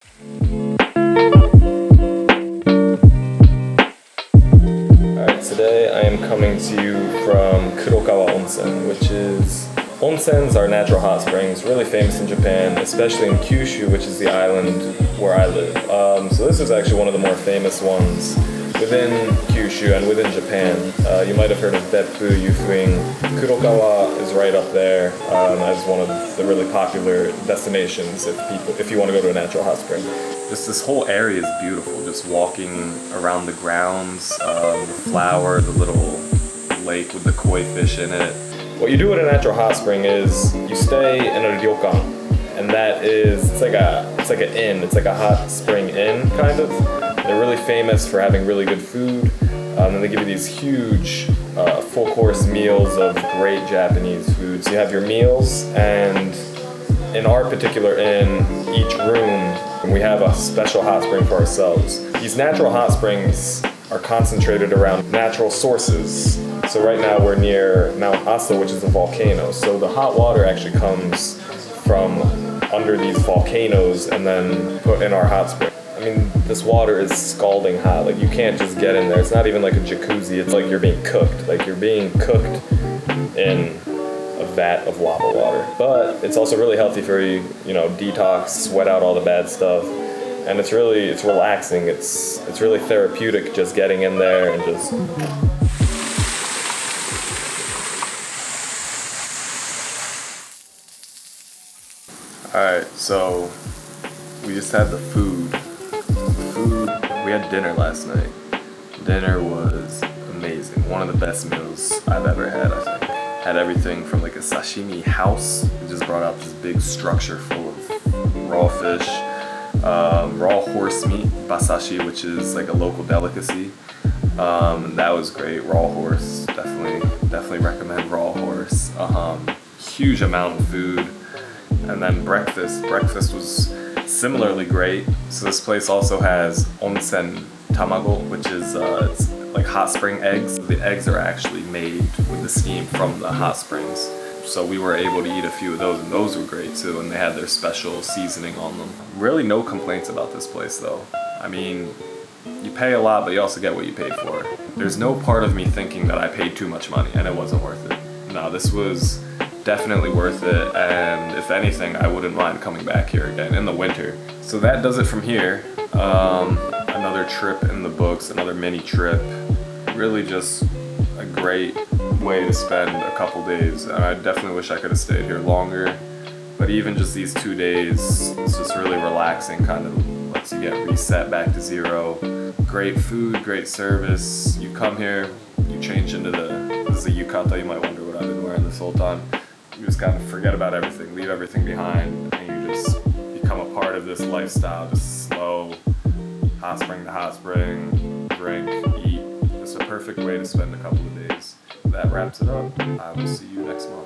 Alright, today I am coming to you from Kurokawa Onsen, which is... Onsens are natural hot springs, really famous in Japan, especially in Kyushu, which is the island where I live. So this is actually one of the more famous ones within Kyushu and within Japan. You might have heard of Beppu, Yufuin. Kurokawa is right up there as one of the really popular destinations if you want to go to a natural hot spring. Just this whole area is beautiful, just walking around the grounds, the flower, the little lake with the koi fish in it. What you do at a natural hot spring is you stay in a ryokan, and that is, it's like an inn, it's like a hot spring inn, kind of. They're really famous for having really good food, and they give you these huge full course meals of great Japanese food. So you have your meals, and in our particular inn, each room, we have a special hot spring for ourselves. These natural hot springs are concentrated around natural sources. So right now we're near Mount Aso, which is a volcano. So the hot water actually comes from under these volcanoes and then put in our hot spring. I mean, this water is scalding hot. Like, you can't just get in there. It's not even like a jacuzzi. It's like you're being cooked. Like, you're being cooked in a vat of lava water. But it's also really healthy for you, detox, sweat out all the bad stuff. And it's relaxing. It's really therapeutic just getting in there and just... Alright, so we just had the food. We had dinner last night. Dinner was amazing. One of the best meals I've ever had, I think. Had everything from like a sashimi house. We just brought out this big structure full of raw fish, raw horse meat, basashi, which is like a local delicacy. That was great. Raw horse, definitely recommend raw horse. Huge amount of food. And then breakfast was similarly great. So this place also has onsen tamago, which is it's like hot spring eggs. The eggs are actually made with the steam from the hot springs. So we were able to eat a few of those, and those were great too, and they had their special seasoning on them. Really no complaints about this place though. I mean, you pay a lot, but you also get what you paid for. There's no part of me thinking that I paid too much money and it wasn't worth it. No, this was definitely worth it, and if anything, I wouldn't mind coming back here again in the winter. So that does it from here. Another trip in the books, another mini trip. Really just a great way to spend a couple days, and I definitely wish I could have stayed here longer. But even just these 2 days, it's just really relaxing, kind of lets you get reset back to zero. Great food, great service. You come here, you change into this is a yukata, you might wonder what I've been wearing this whole time. You just kind of forget about everything, leave everything behind, and you just become a part of this lifestyle, just slow, hot spring to hot spring, drink, eat. It's a perfect way to spend a couple of days. That wraps it up. I will see you next month.